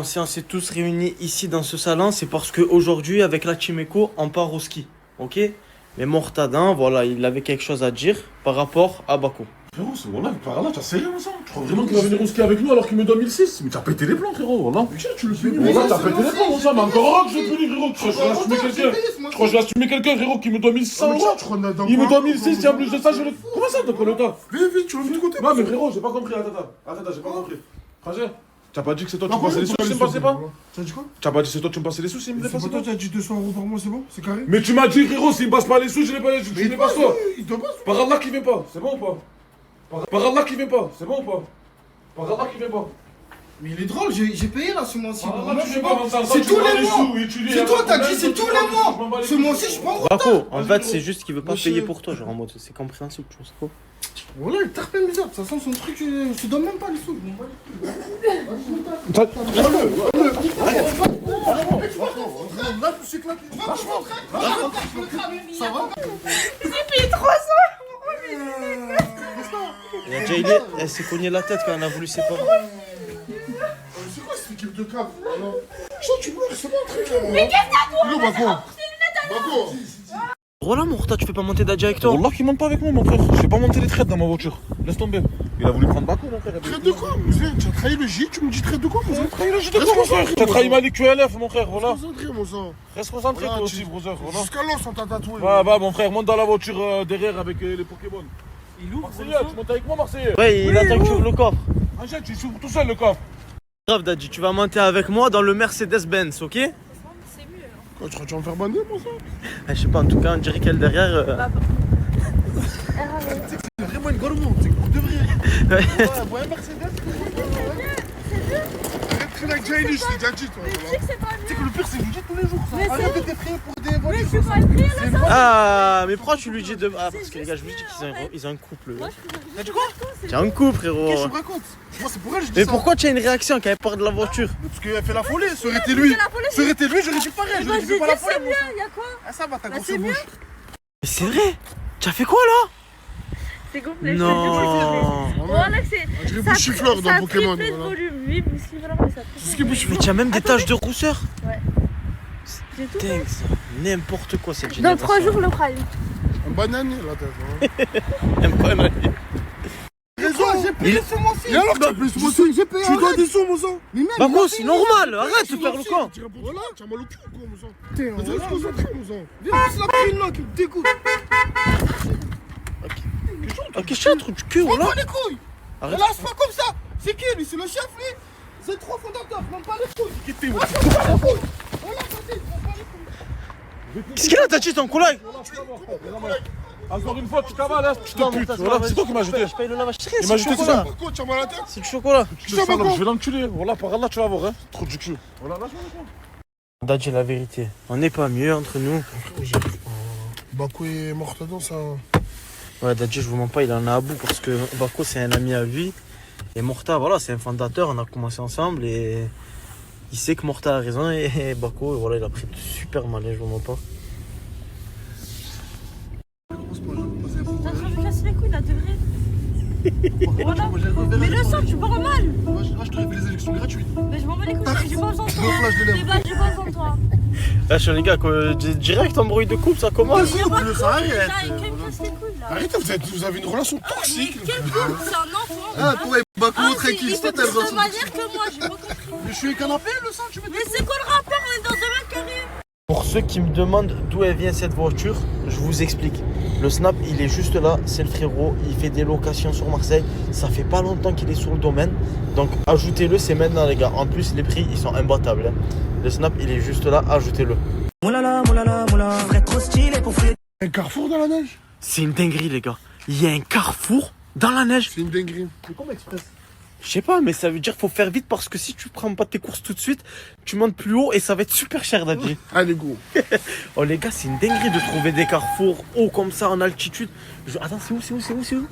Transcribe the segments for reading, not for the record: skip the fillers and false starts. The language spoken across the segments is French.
Si on s'est tous réunis ici dans ce salon, c'est parce qu'aujourd'hui, avec la Team Eco, on part au ski. Ok? Mais Mortadin, voilà, il avait quelque chose à dire par rapport à Bako. Frérot, c'est voilà, par là, t'as sérieux, ça? Tu crois vraiment qu'il va venir au ski avec nous alors qu'il me donne 1006? Mais t'as pété les plombs, frérot, voilà. Mais tiens, tu le finis, voilà, t'as pété les plombs, ça, mais encore un que je te punis, frérot. Tu crois que je vais assumer quelqu'un? Tu crois que je vais assumer quelqu'un, frérot, qui me doit 1600 euros? Il me doit 1006, et en plus de ça, je le. Comment ça, t'as quoi le temps? Vite, tu vas vite côté. Non, mais frérot, j'ai pas compris, attends, j'ai pas compris. Frangin, t'as pas dit que c'est toi, tu me passais les sous, tu me passais pas? T'as dit quoi? T'as pas dit c'est toi, tu me passais les sous, s'il me dépasse C'est pas toi, t'as dit 200 euros par mois, c'est bon? C'est carré? Mais tu m'as dit, frérot, s'il me passe pas les sous, je les passe, je les passe toi. Il te passe. Par Allah qui vient pas, c'est bon ou pas? Par Allah qui vient pas, c'est bon ou pas? Par Allah qui vient pas. Mais il est drôle, j'ai payé là ce mois-ci. C'est tous les mois. C'est toi, t'as dit c'est tous les mois. Ce mois-ci, je prends. Bako, en fait, c'est juste qu'il veut pas payer pour toi, genre en mode, c'est compréhensible, tu vois, c'est quoi? Voilà, il tarpe mes arbres. Ça sent son truc, je te donne même pas les sous. Ça va? J'ai payé 300 euros. Il y a déjà elle s'est cogné la tête quand elle a voulu séparer. C'est quoi cette équipe de cave? Tu pleures, c'est pas un truc. Mais qu'est-ce que t'as toi? Bako. Voilà, Morta, tu peux pas monter Dadji avec toi? Wallah qui monte pas avec moi, mon frère. Je vais pas monter les traites dans ma voiture. Laisse tomber. Il a voulu prendre Bako, mon frère. Traite de quoi, monsieur? Tu as trahi le J, tu me dis traite de quoi, mon frère? Trahi le J de quoi, mon frère? T'as trahi Malik QLF, mon frère, voilà. Concentré, mon sang. Reste concentré, toi Voilà, aussi, brother, voilà. Jusqu'à l'os, on t'a tatoué. Va, mon frère, monte dans la voiture derrière avec les Pokémon. Il ouvre, Marseillais, tu montes avec moi, Marseillais? Ouais, il attend que tu ouvres le coffre. Angèle, tu ouvres tout seul le coffre. Grave, Dadji, tu vas monter avec moi dans le Mercedes-Benz, ok? C'est mieux. Quoi, tu vas me faire bander, mon sang? Je sais pas, en tout cas, on dirait qu'elle derrière. C'est vraiment une gourmande, c'est pour de vrai. Ouais, un Mercedes. Arrête de traîner avec Jailish, je t'ai déjà dit, toi. Tu sais que le pire, c'est que je dis tous les jours, ça. Arrête de t'effrayer pour des voitures. Mais je suis pas le là, ça. Ah, mais pourquoi tu lui dis de. Ah, parce que les gars, je vous dis qu'ils ont un couple. T'as dit quoi? Tu as un couple, frérot. Qu'est-ce que tu me racontes? Moi, c'est pour elle que je dis Mais ça. pourquoi tu as une réaction quand elle part de la voiture? Parce qu'elle fait la folie, ça aurait été lui. Ça aurait été lui, j'aurais dit pareil. J'aurais dit fais pas la folie, mon sang. Y'a quoi? Ah, ça va, ta grosse c'est bouche. Mais c'est vrai. Tu as fait quoi là? C'est complet. Non. Voilà, c'est. Je dirais bouchifleur dans Pokémon. Ça a triplé de volume. Oui, mais si vraiment ça. C'est ce qui est Mais bouchifleur. tu as même des taches de rousseur. Ouais. J'ai tout. Dingue ça. N'importe quoi cette Dans génération. 3 jours, le prime. Un banane, la tête. Même pas une- Raison, j'ai payé ce mois-ci. Et alors, tu as payé ce mois-ci? J'ai payé. Tu dois des sous, mon sang. Mais même. Bako, c'est normal. Arrête de faire le camp. Voilà, tu as mal au cul, quoi, mon sang. T'es reste concentré, mon sang. Viens, c'est la prime là qui me dégoûte. Ok, je un truc du cul, On voilà. prend les couilles. Arrête. Lâche pas comme ça. C'est qui, lui? C'est le chef, lui? C'est 3 fondateurs, prends pas les couilles. Lâche pas les couilles. Voilà, vas-y, prends pas les couilles. Qu'est-ce qu'il a, Dadji, ton collègue? Encore une fois, tu cavales, hein, tu te putes. Voilà, c'est toi qui m'as jeté. Je paye le lavage. C'est rien, Il c'est m'a du jeté chocolat. ça. Pourquoi tu as mal à la tête? C'est du chocolat. Je vais l'enculer. Voilà, par Allah, tu vas voir, hein. Trop du cul. Voilà, lâche-moi. Dadji, la vérité. On n'est pas mieux entre nous. Bako est Mortadin, ça. Ouais, Dadji, je vous mens pas, il en a à bout parce que Bako, c'est un ami à lui. Et Morta, voilà, c'est un fondateur. On a commencé ensemble et il sait que Morta a raison. Et Bako, voilà, il a pris super mal, je vous mens pas. T'es en train de me casser les couilles là, de vrai. Voilà. Mais le sang, tu parles mal. Je te révèle les élections gratuites. Mais je m'en bats les couilles, j'ai pas besoin de toi. flash de l'air. Mais bah, j'ai pas besoin de toi. Là, je suis les gars, direct embrouille de couple, ça commence. J'ai pas de ça arrête. couple, qui me casse les couilles là. Arrêtez, vous avez une relation Mais toxique. quel couple? C'est un enfant. Ah, toi et Bako, Ah, tranquille, il c'est fait ta de la relation. manière que moi, j'ai pas compris. Mais je suis un canapé, le sang, tu me dis. Mais c'est quoi le rapport? On est dans un même carré. Pour ceux qui me demandent d'où elle vient cette voiture, je vous explique. Le Snap, il est juste là, c'est le frérot, il fait des locations sur Marseille. Ça fait pas longtemps qu'il est sur le domaine. Donc ajoutez-le, c'est maintenant les gars. En plus, les prix, ils sont imbattables. Le Snap, il est juste là, ajoutez-le. Moulala, moulala, moulala, je serais trop stylé pour fouiller. Un carrefour dans la neige? C'est une dinguerie les gars. Il y a un carrefour dans la neige. C'est une dinguerie. C'est comme express. Je sais pas, mais ça veut dire qu'il faut faire vite parce que si tu prends pas tes courses tout de suite, tu montes plus haut et ça va être super cher Dadji. Allez, go. Oh les gars, c'est une dinguerie de trouver des carrefours hauts comme ça en altitude. Attends, c'est où?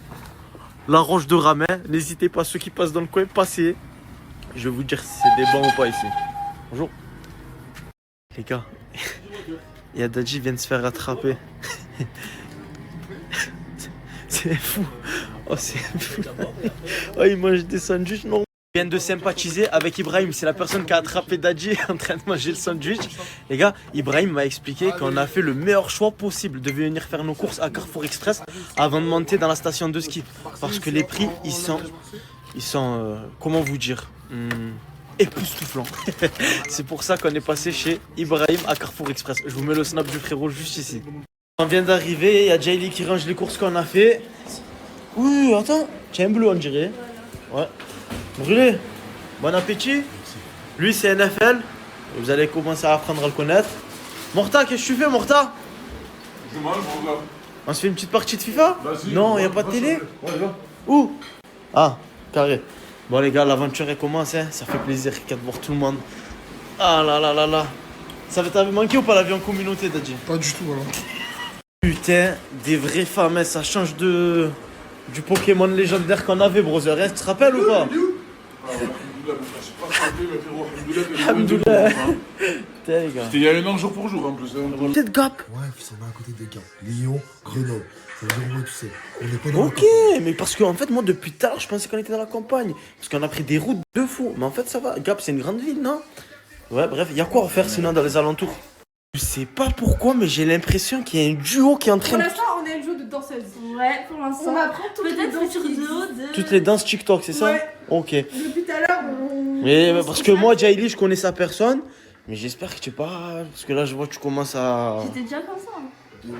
La Roche de Ramet. N'hésitez pas, ceux qui passent dans le coin, passez. Je vais vous dire si c'est des bons ou pas ici. Bonjour. Les gars, il y a Dadji qui vient de se faire rattraper. C'est fou. Oh, c'est fou. Oh, il mange des sandwichs, non. Je viens de sympathiser avec Ibrahim, c'est la personne qui a attrapé Dadji en train de manger le sandwich. Les gars, Ibrahim m'a expliqué qu'on a fait le meilleur choix possible de venir faire nos courses à Carrefour Express avant de monter dans la station de ski. Parce que les prix, ils sont comment vous dire, époustouflants. C'est pour ça qu'on est passé chez Ibrahim à Carrefour Express. Je vous mets le snap du frérot juste ici. On vient d'arriver, il y a Jaylee qui range les courses qu'on a fait. Oui, attends, tiens un bleu on dirait. Ouais. Brûlé, bon appétit. Lui c'est NFL, vous allez commencer à apprendre à le connaître. Morta, qu'est-ce que tu fais Morta? Je mange, mon gars. On se fait une petite partie de FIFA? Vas-y, Non, y a pas de télé? Ouais, va. Où? Ah, carré. Bon les gars, l'aventure elle commence, hein. Ça fait plaisir de voir tout le monde. Ah là là là là. Ça t'avait manqué ou pas l'avion communauté Dadji? Pas du tout, voilà. Putain, des vraies femmes, hein. Ça change du Pokémon légendaire qu'on avait, brother. Hein. Tu te rappelles ou pas? Alhamdoulilah. Putain les gars. C'était il y a un an jour pour jour en plus. Hein. Peut-être Gap. Ouais, on est à côté de Gap. Lyon, Grenoble. Ça veut dire, ouais, tu sais. On n'est pas dans Ok, mais parce qu'en fait, moi depuis tout à l'heure, je pensais qu'on était dans la campagne. Parce qu'on a pris des routes de fou. Mais en fait, ça va. Gap, c'est une grande ville, non? Ouais, bref, il y a quoi à faire sinon dans les alentours? Je sais pas pourquoi, mais j'ai l'impression qu'il y a un duo qui est en train Pour de. l'instant, on est un jeu de danseuse. Ouais, pour l'instant. On apprend toutes les Peut-être danses futur qui existent. duo de. Toutes les danses TikTok, c'est ça? Ouais. Ok. Depuis tout à l'heure, on... Mais parce que moi, Jaylee, je connais sa personne. Mais j'espère que tu es pas. Parce que là, je vois que tu commences à. C'était déjà comme ça. Hein.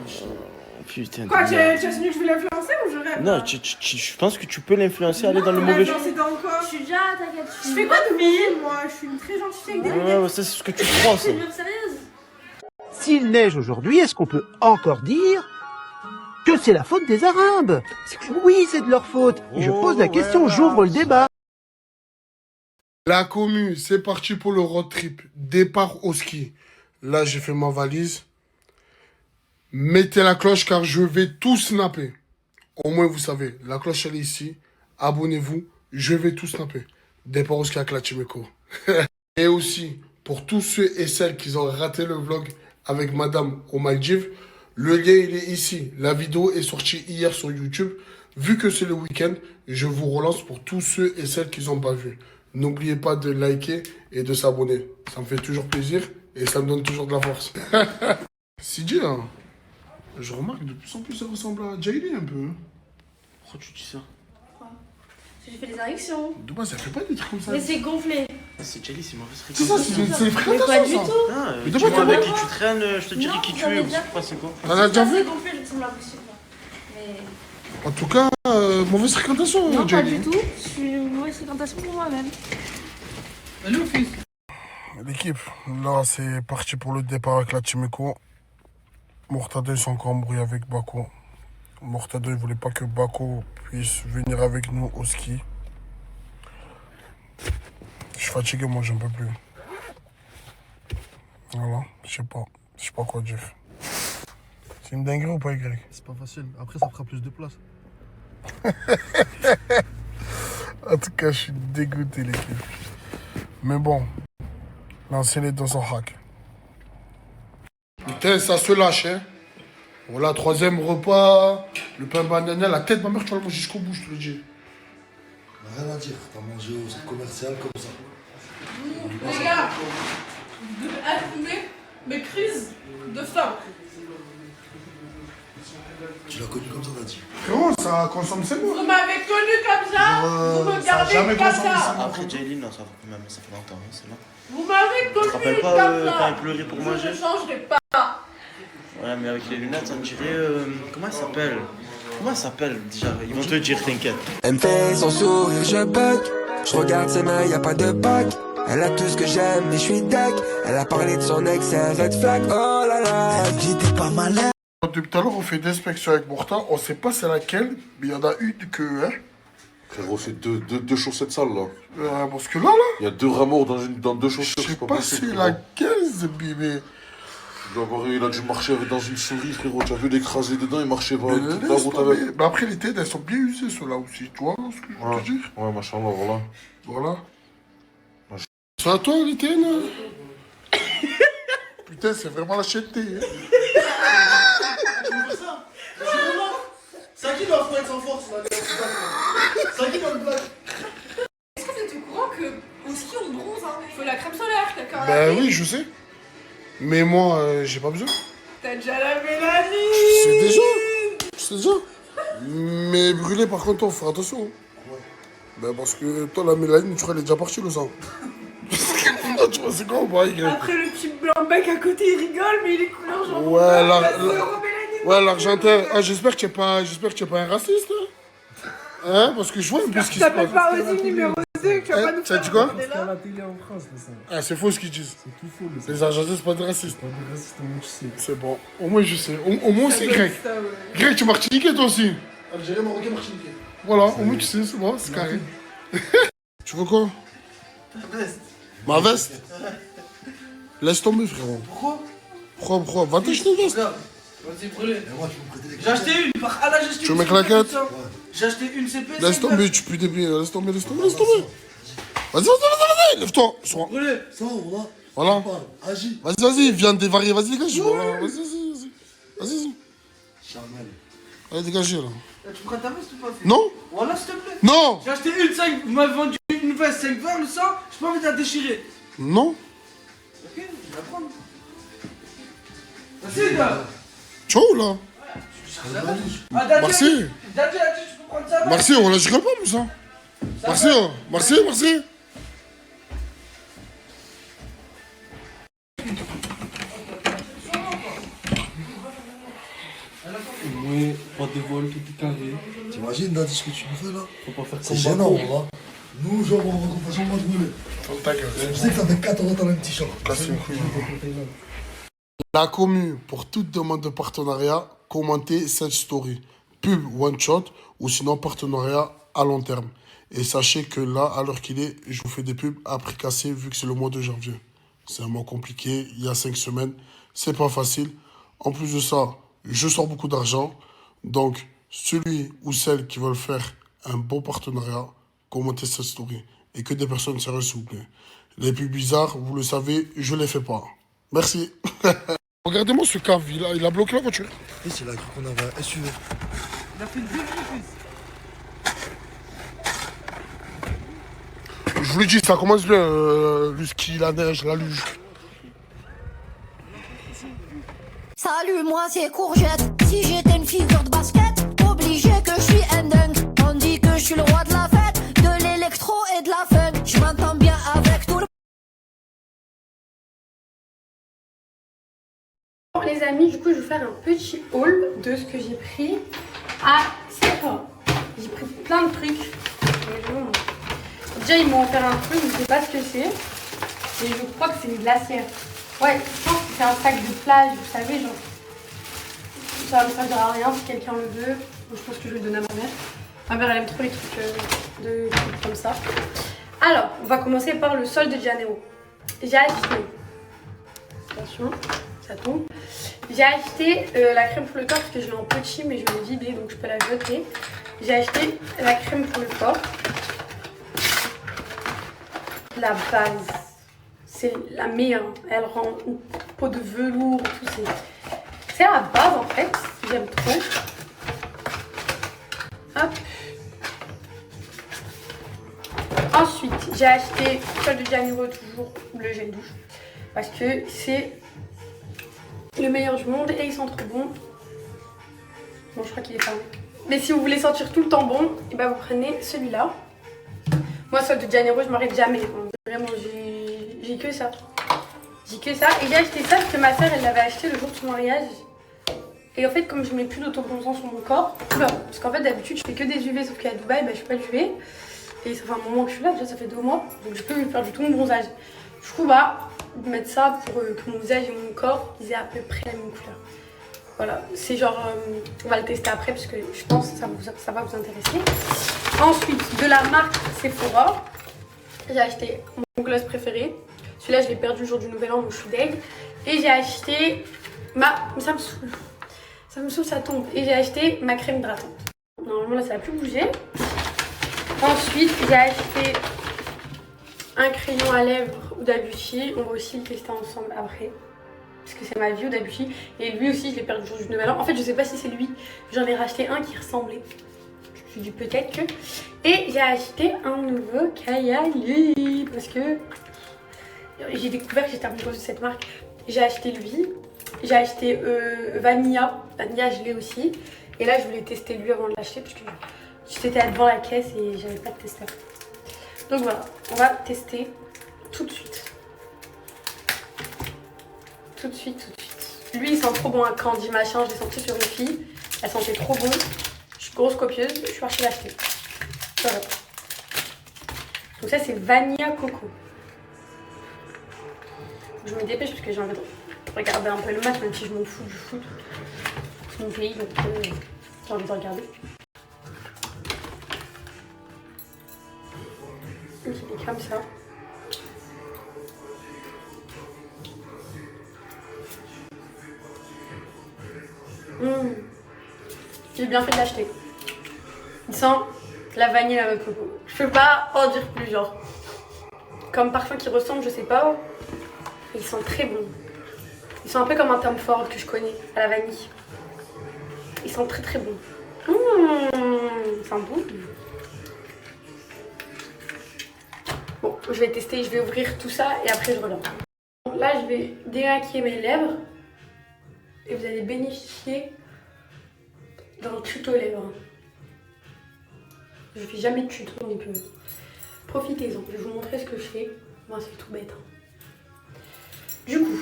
Putain. Quoi, de tu merde. as signé que je vais l'influencer ou je rêve? Non, je pense que tu peux l'influencer à aller dans le Tu mauvais vas chemin. danser dans quoi? Je suis déjà, t'inquiète. Je fais quoi de mille, moi? Je suis une très gentille fille avec des lunettes. Ouais, ça, c'est ce que tu crois, ça. C'est une meuf sérieuse. S'il neige aujourd'hui, est-ce qu'on peut encore dire que c'est la faute des Arabes? Oui, c'est de leur faute. Je pose la question, j'ouvre le débat. La commu, c'est parti pour le road trip. Départ au ski. Là, j'ai fait ma valise. Mettez la cloche car je vais tout snapper. Au moins, vous savez, la cloche, elle est ici. Abonnez-vous, je vais tout snapper. Départ au ski avec la Chimeko. Et aussi, pour tous ceux et celles qui ont raté le vlog avec Madame aux Maldives, le lien, il est ici. La vidéo est sortie hier sur YouTube. Vu que c'est le week-end, je vous relance pour tous ceux et celles qui n'ont pas vu. N'oubliez pas de liker et de s'abonner. Ça me fait toujours plaisir et ça me donne toujours de la force. CJ, là, je remarque que de plus en plus ça ressemble à Jaylee un peu. Pourquoi tu dis ça? J'ai fait des injections. De base, ça fait pas des trucs comme ça. Mais c'est gonflé. C'est Jaylee, c'est mauvaise C'est ça, c'est les Mais pas fréquentations, du ça. tout. Ah, Mais de dis-moi quoi avec t'as qui tu traînes, je te dirai Non, qui tu j'en ai es. déjà Je sais pas c'est quoi. T'en as déjà vu? C'est gonflé, je ressemble à possible. Mais. En tout cas, mauvaise fréquentation, Non, pas Jaylee. du tout. Je suis une mauvaise fréquentation pour moi-même. L'équipe, là, c'est parti pour le départ avec la Chimeko. Mortada, ils sont encore embrouillés avec Bako. Mortada, il voulait pas que Bako puisse venir avec nous au ski. Je suis fatigué, moi, j'en peux plus. Voilà, je sais pas quoi dire. C'est une dinguerie ou pas, Y? C'est pas facile. Après, ça fera plus de place. En tout cas, je suis dégoûté, l'équipe. Mais bon, lancez-les dans son hack. Putain, ça se lâche, hein. Voilà, troisième repas, le pain banana, la tête de ma mère, tu vas le manger jusqu'au bout, je te le dis. Rien à dire. T'as mangé au centre commercial comme ça. Les gars, vous devez assumer mes crises de faim. Tu l'as connu comme ça, t'as dit. Frérot, ça consomme ses mots. Vous m'avez connu comme ça, vous me ça a gardez jamais comme consommé ça. ça. Après Jaylee, non, ça va quand même, ça fait longtemps, hein, c'est là. Vous m'avez Tu te connu rappelles comme pas ça. quand il pleurait pour Je manger? ne changerai pas. Ouais, mais avec les lunettes, ça me dirait. Comment elle s'appelle? Comment elle s'appelle déjà? Ils vont te dire, t'inquiète. Elle me fait son sourire, je bug. Je regarde ses mains, y a pas de bague. Elle a tout ce que j'aime, mais je suis deg. Elle a parlé de son ex, c'est un red flag. Oh là là. Elle dit t'es pas malin. Depuis tout à l'heure, on fait des inspections avec Morta. On sait pas c'est laquelle, mais il y en a une que, hein. Frérot, c'est deux chaussettes sales là. Parce que là, Il y a deux rats morts dans deux je chaussettes. sais pas c'est laquelle, ce bébé. Il a dû marcher dans une souris, frérot. Tu as vu l'écraser dedans, il marchait pas. Mais toute la route avec. mais après, les têtes, elles sont bien usées, ceux-là aussi. Tu vois ce que je veux te dire? Ouais, machallah, voilà. Voilà. C'est à toi, les têtes, là. Putain, c'est vraiment la chaîneté, hein. C'est à qui doit être sans force là? C'est à qui doit le blague? Est-ce que vous êtes au courant au ski, on bronze, hein. Faut la crème solaire, d'accord? Ben oui, je sais. Mais moi, j'ai pas besoin. T'as déjà la mélanine. Je sais déjà. Mais brûler, par contre, faut faire attention. Ben parce que toi, la mélanine, tu crois, elle est déjà partie, le sang. Tu vois, c'est quoi, pareil, Après, le petit blanc bec à côté, il rigole, mais il est couleur genre. Ouais, l'Argentin. Ah, j'espère que tu n'es pas un raciste. Hein, parce que je vois un peu ce qui se passe. T'appelles pas aussi numéro 2, que tu vas pas nous Tu as faire. dit quoi? C'est à la télé en France, ça. Ah, c'est faux ce qu'ils disent. C'est tout faux, le Les Argentins, c'est pas des racistes. pas des racistes, au moins tu sais. C'est bon. Au moins, je sais. Au moins aussi, Greg. Greg, tu es martiniquais, toi aussi. Algérien, Marocain, Martiniquais. Voilà, au moins tu sais, c'est bon, c'est carré. Tu veux quoi? Ma veste? Laisse tomber, frérot. Pourquoi? Va t'acheter une veste. Vas-y, brûlez. Moi, tu me prêtais des J'ai acheté une, par Allah, j'ai acheté Tu une. veux mes claquettes? J'ai acheté une CP. Laisse tomber, tu pues des pieds. Laisse tomber. Vas-y, lève-toi. Sois. Brûlez. Ça, voilà. Voilà. Agis. Vas-y, viens dévarier, vas-y, dégage. Voilà, vas-y. Charmel. Allez, dégagez, là. Tu prends ta veste ou pas? Non? Voilà, s'il te plaît. Non! J'ai acheté une 5, vous m'avez vendu une veste 5 verres, le sang, j'ai pas envie de la déchirer. Non? Ok, je vais la prendre. Vas-y, gars. Tu vois où, là? Ah, Daddy, Merci. Daddy a dit, tu peux prendre ça. Merci, on la rigole pas, mais ça. Merci. Ouais, pas de vol, tout est carré. T'imagines, Daddy, ce que tu nous fais là? Faut pas faire C'est comme gênant, Bakou. voilà. Nous, genre, on va qu'on fasse semblant de brûler. Je sais que ça fait 4 ans que t'as un petit chat. La commu, pour toute demande de partenariat, commentez cette story. Pub one shot ou sinon partenariat à long terme. Et sachez que là, à l'heure qu'il est, je vous fais des pubs à prix cassé vu que c'est le mois de janvier. C'est un mois compliqué, il y a 5 semaines, c'est pas facile. En plus de ça, je sors beaucoup d'argent. Donc, celui ou celle qui veulent faire un bon partenariat, commentez cette story. Et que des personnes sérieuses, s'il vous plaît. Les pubs bizarres, vous le savez, je les fais pas. Merci. Regardez-moi ce cave, il a bloqué la voiture. Et c'est là qu'on avait un SUV. Il a fait une demi Je vous le dis, ça commence bien, le ski, la neige, la luge. Salut, moi c'est Courgette. Si j'étais une figure de basket, obligé que je suis un dingue. On dit que je suis le roi de la fête, de l'électro et de la fun. Je m'entends bien avec tout le... Bon, les amis, du coup, je vais faire un petit haul de ce que j'ai pris à Sephora. J'ai pris plein de trucs. Déjà, ils m'ont offert un truc, je sais pas ce que c'est. Et je crois que c'est une glacière. Ouais, je pense que c'est un sac de plage, vous savez, genre. Ça va me servir à rien si quelqu'un le veut. Donc, je pense que je vais le donner à ma mère. Ma mère, elle aime trop les trucs comme ça. Alors, on va commencer par le solde de Janeiro. J'ai acheté. Attention, ça tombe. J'ai acheté la crème pour le corps parce que je l'ai en petit, mais je l'ai vidée donc je peux la jeter. J'ai acheté la crème pour le corps. La base, c'est la meilleure. Elle rend une peau de velours, tout. C'est la base en fait. J'aime trop. Hop. Ensuite, j'ai acheté Sol de Janeiro, toujours le gel douche. Parce que c'est le meilleur du monde et il sent trop bon. Bon, je crois qu'il est fermé. Mais si vous voulez sentir tout le temps bon, et ben vous prenez celui-là. Moi, Sol de Janeiro, je m'arrête jamais. Vraiment, j'ai que ça. J'ai que ça. Et j'ai acheté ça parce que ma soeur, elle l'avait acheté le jour de son mariage. Et en fait, comme je mets plus d'autobronzant sur mon corps, parce qu'en fait, d'habitude, je fais que des UV, sauf qu'à Dubaï, bah, je fais pas d'UV. Et ça fait un moment que je suis là, déjà ça fait 2 mois, donc je peux faire du tout mon bronzage. Du coup, bah, mettre ça pour que mon visage et mon corps, ils aient à peu près la même couleur. Voilà, c'est genre, on va le tester après parce que je pense que ça va vous intéresser. Ensuite, de la marque Sephora, j'ai acheté mon gloss préféré. Celui-là, je l'ai perdu le jour du nouvel an, donc je suis deg. Et j'ai acheté ma... Ça me saoule. Ça me saoule, ça tombe. Et j'ai acheté ma crème hydratante. Normalement, là, ça n'a plus bougé. Ensuite, j'ai acheté un crayon à lèvres Huda Beauty. On va aussi le tester ensemble après. Parce que c'est ma vie Huda Beauty. Et lui aussi, je l'ai perdu le jour du nouvel an. En fait, je sais pas si c'est lui. J'en ai racheté un qui ressemblait. Je dis peut-être que. Et j'ai acheté un nouveau Kayali parce que j'ai découvert que j'étais amoureuse de cette marque. J'ai acheté lui, j'ai acheté Vanilla. Vanilla, je l'ai aussi. Et là, je voulais tester lui avant de l'acheter parce que j'étais devant la caisse et j'avais pas de testeur. Donc voilà, on va tester tout de suite. Tout de suite. Lui, il sent trop bon, un candy machin. Je l'ai senti sur une fille. Elle sentait trop bon. Je suis grosse copieuse, je suis partie l'acheter. Voilà. Donc ça, c'est Vanilla Coco. Je me dépêche parce que j'ai envie de regarder un peu le match, même si je m'en fous du foot. C'est mon pays, donc j'ai envie de regarder. Il est comme ça. J'ai bien fait de l'acheter. Il sent la vanille et la coco. Je peux pas en dire plus, genre. Comme parfum qui ressemble, je sais pas. Il sent très bon. Il sent un peu comme un Tom Ford que je connais, à la vanille. Il sent très très bon. Il sent bon. Bon, je vais tester, je vais ouvrir tout ça et après je reviens. Là, je vais démaquiller mes lèvres. Et vous allez bénéficier d'un tuto lèvres. Je fais jamais de tuto, donc profitez-en. Je vais vous montrer ce que je fais. Moi, c'est tout bête. Du coup,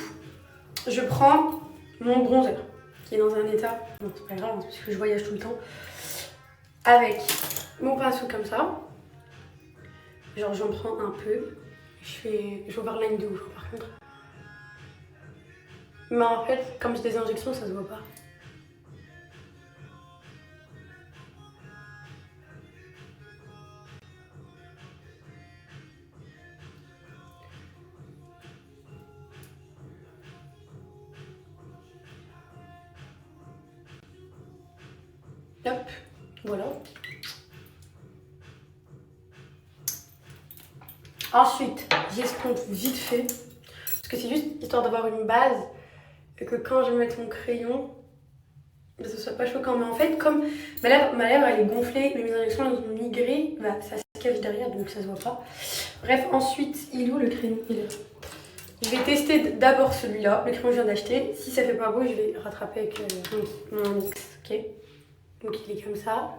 je prends mon bronzer, qui est dans un état, bon, c'est pas grave, parce que je voyage tout le temps, avec mon pinceau comme ça. Genre, j'en prends un peu. Je overline de ouf, par contre. Mais en fait, comme j'ai des injections, ça se voit pas. Hop, voilà. Ensuite, j'escompte vite fait. Parce que c'est juste histoire d'avoir une base. Et que quand je vais mettre mon crayon, ce soit pas choquant. Mais en fait, comme ma lèvre elle est gonflée, mais mes injections elles ont migré, bah, ça se cache derrière donc ça se voit pas. Bref, ensuite, il est où le crayon? Il est là. Je vais tester d'abord celui-là, le crayon que je viens d'acheter. Si ça fait pas beau, je vais rattraper avec mon X, ok? Donc il est comme ça.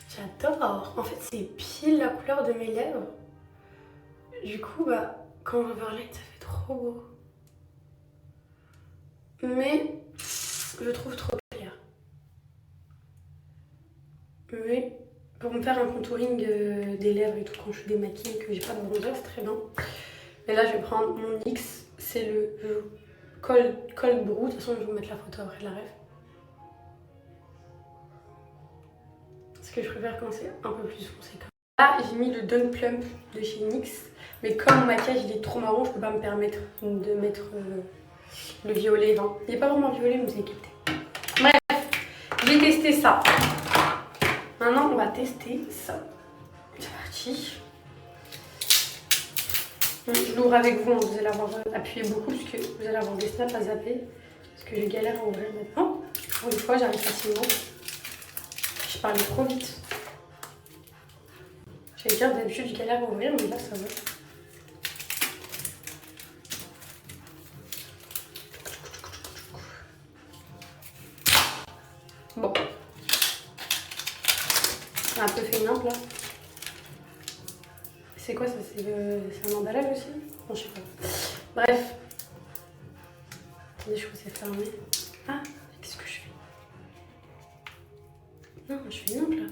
J'adore. En fait, c'est pile la couleur de mes lèvres. Du coup, bah, quand on overlay, ça fait trop beau. Mais je trouve trop clair. Mais pour me faire un contouring des lèvres et tout, quand je suis démaquillée et que j'ai pas de bronzer, c'est très bien. Et là, je vais prendre mon X. C'est le Cold Brew. De toute façon, je vais vous mettre la photo après de la ref. Parce que je préfère quand c'est un peu plus foncé. Là, j'ai mis le Dunk Plump de chez NYX. Mais comme mon maquillage il est trop marron, je peux pas me permettre de mettre le violet. Non, il n'est pas vraiment violet, mais vous avez capté. Bref, j'ai testé ça. Maintenant, on va tester ça. C'est parti. Je l'ouvre avec vous, vous allez avoir appuyé beaucoup parce que vous allez avoir des snaps à zapper. Parce que je galère à ouvrir maintenant. Pour une fois, j'arrive facilement. Je parlais trop vite. J'allais dire d'habitude, je galère à ouvrir, mais là, ça va. Bon. C'est un peu feignante là. C'est quoi ça? C'est un emballage aussi? Non, je sais pas. Bref. Attendez, je crois que c'est fermé. Ah, qu'est-ce que je fais? Non, je fais une là.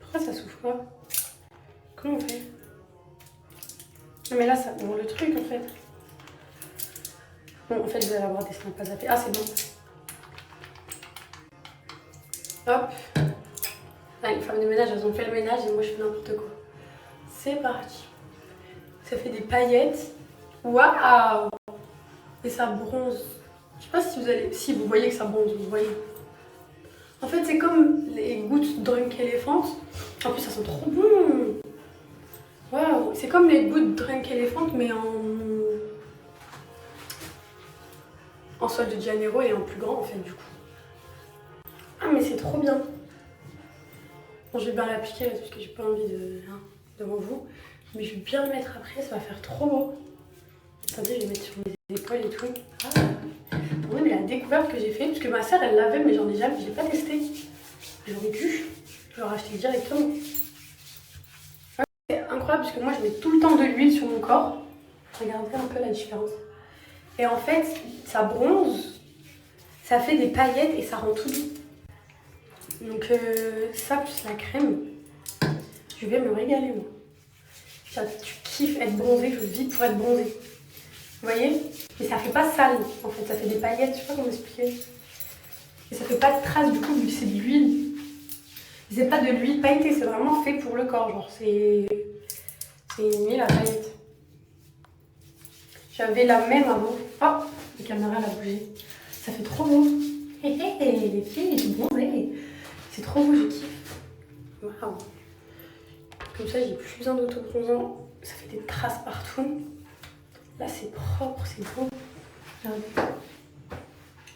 Pourquoi ça s'ouvre pas? Comment on fait? Non mais là ça ouvre le truc en fait. Bon, en fait vous allez avoir des snaps à zapper. Ah c'est bon. Hop. Ah, les femmes de ménage elles ont fait le ménage et moi je fais n'importe quoi. C'est parti. Ça fait des paillettes. Waouh! Et ça bronze. Je sais pas si vous allez. Si vous voyez que ça bronze, vous voyez. En fait c'est comme les gouttes Drunk Elephant. En plus ça sent trop bon. Waouh! C'est comme les gouttes Drunk Elephant mais en. en solde de Janeiro et en plus grand en fait du coup. Ah mais c'est trop bien. Bon, je vais bien l'appliquer là parce que j'ai pas envie de devant vous. Mais je vais bien le mettre après, ça va faire trop beau. Attendez, je vais mettre sur mes épaules et tout. Ah. Oui, mais la découverte que j'ai faite, parce que ma soeur elle l'avait mais j'ai pas testé. J'aurais dû, je l'aurais acheté directement. C'est incroyable parce que moi je mets tout le temps de l'huile sur mon corps. Regardez un peu la différence. Et en fait, ça bronze, ça fait des paillettes et ça rend tout doux. Donc ça plus la crème, je vais me régaler moi. Tu kiffes être bronzé, je vis pour être bronzé. Vous voyez? Et ça fait pas sale en fait, ça fait des paillettes, je sais pas comment expliquer. Et ça fait pas de traces du coup vu que c'est de l'huile. C'est pas de l'huile pailletée, c'est vraiment fait pour le corps, genre c'est une huile à paillettes. J'avais la même avant. Oh, la caméra elle a bougé. Ça fait trop beau. Hé hé, les filles, je suis bronzée. C'est trop beau, je kiffe. Waouh. Comme ça, j'ai plus besoin d'autobronzant. Ça fait des traces partout. Là, c'est propre, c'est beau. Regardez.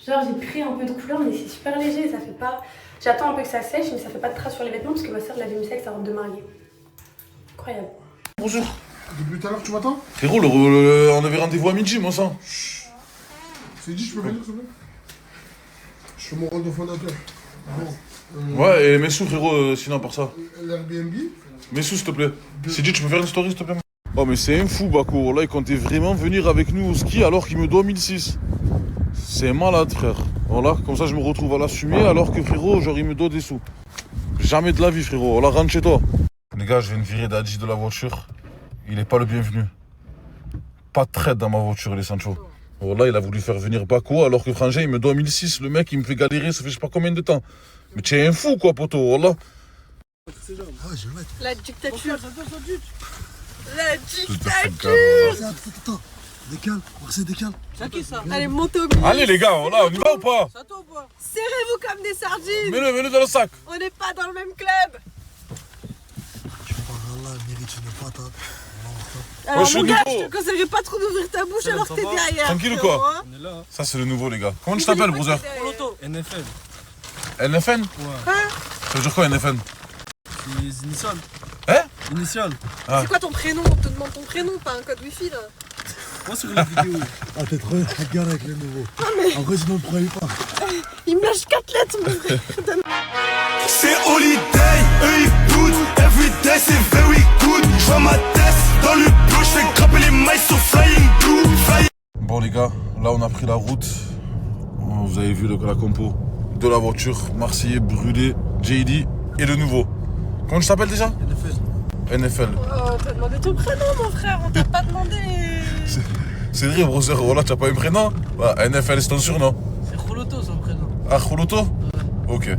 Genre, j'ai pris un peu de couleur, mais c'est super léger. Ça fait pas. J'attends un peu que ça sèche, mais ça fait pas de traces sur les vêtements parce que ma soeur l'avait mis avec sa robe de mariée. Incroyable. Bonjour. Depuis tout à l'heure, tu m'attends? Frérot, on avait rendez-vous à midi, moi ça. C'est dit, je peux venir, s'il te plaît? Je fais mon rôle de fondateur. Bon, Ouais, et Messou, frérot, sinon, par ça. L'Airbnb? Messou, s'il te plaît. C'est dit, tu peux faire une story, s'il te plaît? Oh, mais c'est un fou, Bako. Là, il comptait vraiment venir avec nous au ski alors qu'il me doit 1006. C'est malade, frère. Voilà, comme ça, je me retrouve à l'assumer alors que, frérot, genre, il me doit des sous. Jamais de la vie, frérot. Voilà, rentre chez toi. Les gars, je viens de virer Dadji de la voiture. Il est pas le bienvenu. Pas de traite dans ma voiture, les Sancho. Voilà, il a voulu faire venir Bako alors que Frangin, il me doit 1006. Le mec, il me fait galérer, ça fait je sais pas combien de temps. Mais tu es un fou, quoi, poto. Voilà. La dictature. La dictature. Attends, décale, Marseille décale. C'est qui ça? Allez, montez au milieu. Allez, les gars, voilà, on y va ou pas? Serrez-vous comme des sardines. Mets-le dans le sac. On n'est pas dans le même club. Tu parles là, elle mérite une patate. Alors mon gars, je te conseillerais pas trop d'ouvrir ta bouche alors que t'es derrière. Tranquille ou quoi? Ça, c'est le nouveau, les gars. Comment tu t'appelles, brother? NFN. NFN? Ouais. Ça veut dire quoi, NFN? C'est initial. Hein? Initial. Ah. C'est quoi ton prénom? On te demande ton prénom, pas un code wifi là. Moi sur la vidéo. Ah, t'es trop regarde avec les nouveaux. Ah, mais... En vrai, sinon, ne croyez pas. Il me lâche 4 lettres, mon frère. C'est holiday, eux ils boutent. Everyday, c'est very good. J'vois ma tête dans le bleu, j'fais grimper les mailles sur Flying Blue. Bon, les gars, là, on a pris la route. Vous avez vu la compo de la voiture. Marseillais, brûlé, JD et le nouveau. Comment tu t'appelles déjà? NFL. Oh, t'as demandé ton prénom, mon frère, on t'a pas demandé. C'est vrai, brother, voilà, tu n'as pas un prénom? Bah, NFL, c'est ton surnom. C'est Kholoto son prénom. Ah, Kholoto? Ok.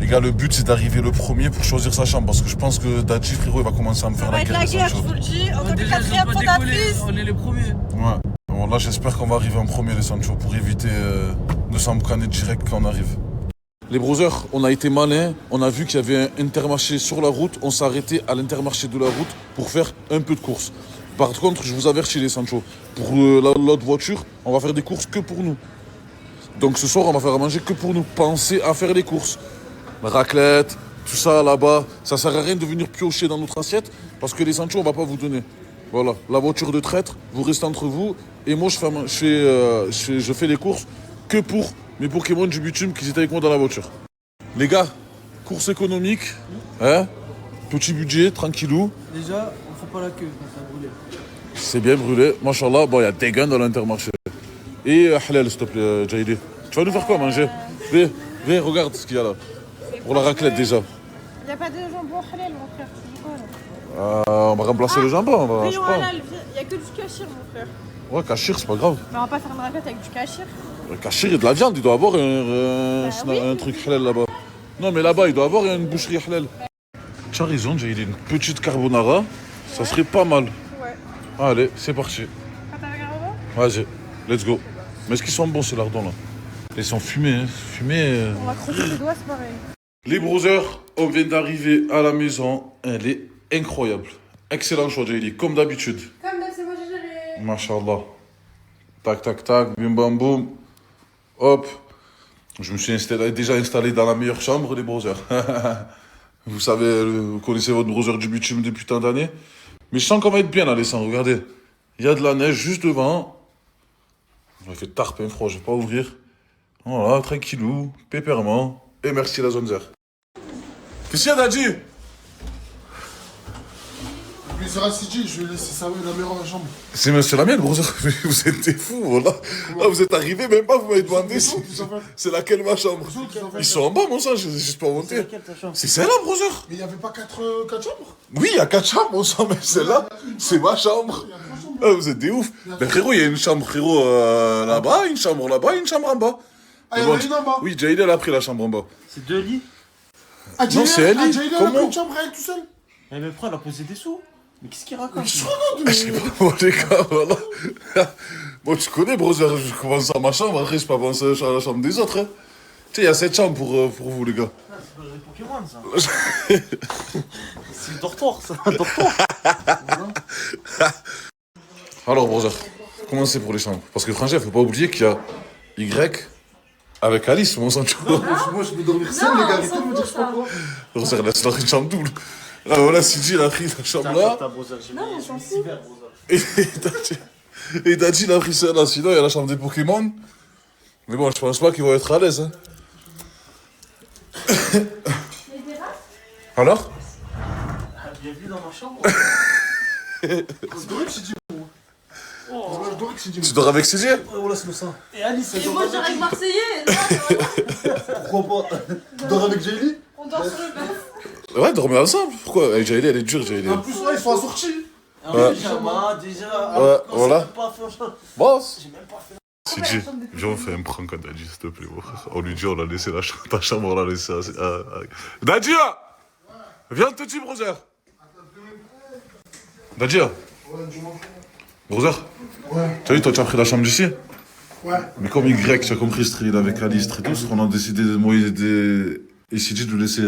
Les gars, le but c'est d'arriver le premier pour choisir sa chambre parce que je pense que Dadji, frérot, il va commencer à me faire la guerre. Ça va être la guerre, je vous le dis, en tant que quatrième fondatrice. On est les premiers. Ouais. Bon, là, j'espère qu'on va arriver en premier, les Sancho, pour éviter de s'emboucaner direct quand on arrive. Les brothers, on a été malins, on a vu qu'il y avait un intermarché sur la route, on s'est arrêté à l'intermarché de la route pour faire un peu de courses. Par contre, je vous avertis les Sancho, pour l'autre voiture, on va faire des courses que pour nous. Donc ce soir, on va faire à manger que pour nous. Pensez à faire les courses. Raclette, tout ça là-bas, ça sert à rien de venir piocher dans notre assiette parce que les Sancho, on va pas vous donner. Voilà, la voiture de traître, vous restez entre vous et moi je fais les courses que pour mes Pokémon du bitume qui étaient avec moi dans la voiture. Les gars, course économique, hein, petit budget, tranquillou. Déjà, on fait pas la queue quand ça brûlé. C'est bien brûlé, machallah, bon il y a des gains dans l'intermarché. Et halal s'il te plaît, Jaïdi. Tu vas nous faire quoi manger? Viens, regarde ce qu'il y a là. Pour la raclette déjà. Il n'y a pas de jambon halal, mon frère, tu dis quoi là? On va remplacer le jambon, on va, je sais Rayon pas. halal, il n'y a que du kachir, mon frère. Ouais, kachir, c'est pas grave. Mais on va pas faire une raclette avec du kachir. Le kachir, il y a de la viande, il doit avoir un truc halal là-bas. Non, mais là-bas, il doit avoir une boucherie halal. Tu as raison, j'ai une petite carbonara, ça serait pas mal. Ouais. Allez, c'est parti. Quand t'as regardé? Vas-y, let's go. Mais est-ce qu'ils sont bons ces lardons là? Ils sont fumés, hein. Fumés. On va croquer les doigts, c'est pareil. Les brothers, on vient d'arriver à la maison. Elle est incroyable. Excellent choix, Jaili, comme d'habitude. Comme d'hab, c'est moi, j'ai géré. Masha'Allah. Tac, tac, tac, bim bam boum. Hop. Je me suis déjà installé dans la meilleure chambre des browsers. Vous savez, vous connaissez votre browser du bitume depuis tant d'années. Mais je sens qu'on va être bien là, les sangs. Regardez. Il y a de la neige juste devant. On fait tarpin froid, je vais pas ouvrir. Voilà, tranquillou, pépèrement. Et merci la zone zère. Qu'est-ce qu'il y a, Dadji? Lui, sera CJ, je vais laisser sa la meilleure dans la chambre. C'est la mienne, brother. Vous êtes des fous, voilà. Là, vous êtes arrivés, même pas, vous m'avez demandé si... C'est laquelle ma chambre? Ils sont en bas, mon sang, je vais juste pas monter. C'est celle-là, brother. Mais il n'y avait pas 4 chambres? Oui, il y a 4 chambres, mon sang, mais celle-là, c'est ma chambre. Ah, vous êtes des oufs. Ben, frérot, il y a une chambre, frérot, là-bas, une chambre là-bas, une chambre en bas. Ah, il y en a une en bas? Oui, Jaïd, elle a pris la chambre en bas. C'est 2 lits? Ah, non, c'est elle. Jaïd, elle a pris une chambre, elle, tout seul? Eh, mais frère, elle a posé des sous. Mais qu'est-ce qu'il raconte? Je raconte, sais pas, moi, les gars, voilà. Moi, tu connais, brother, je commence à ma chambre, après, je peux pas penser à la chambre des autres. Hein. Tu sais, il y a 7 chambres pour vous, les gars. Ah, c'est pas les Pokémon, ça. C'est le dortoir, ça. Un dortoir. Alors, brother, comment c'est pour les chambres? Parce que, franchement, faut pas oublier qu'il y a Y avec Alice, mon sang. Moi, je peux dormir seul, les gars. Arrêtez de me dire je sais pas quoi. Brother, laisse-leur une chambre double. Là, voilà, CJ, il a pris la chambre là. Non, on s'en fout. Et Dadji, il a pris celle-là. Sinon, il y a la chambre des Pokémon. Mais bon, je pense pas qu'ils vont être à l'aise. Hein. Alors? Bienvenue dans ma chambre. Je dors avec CJ. Je dors avec CJ. Tu dors avec CJ? Ouais, voilà, c'est le sang. Et Alice, Et moi, je dors avec Marseillais. Pourquoi pas? Tu dors avec Jaylee? On dort sur le bœuf. Ouais, dormez ensemble. Pourquoi? Jaïli, elle est dure, Jaïli. En plus, ouais, ils sont assortis. Ouais. Déjà. Ouais, voilà. Boss. J'ai même pas fait. CJ, viens, on fait un prank à Dadji, s'il te plaît, mon frère. On lui dit, on a laissé ta chambre, on l'a laissé Dadji, là! Viens, petit brother. Dadji, là? Ouais, dis-moi. Brother? Ouais. Tu as vu, toi, tu as pris la chambre d'ici? Ouais. Mais comme Y, tu as compris, ce tril avec Alice, très tous, on a décidé, moi et CJ, de lui laisser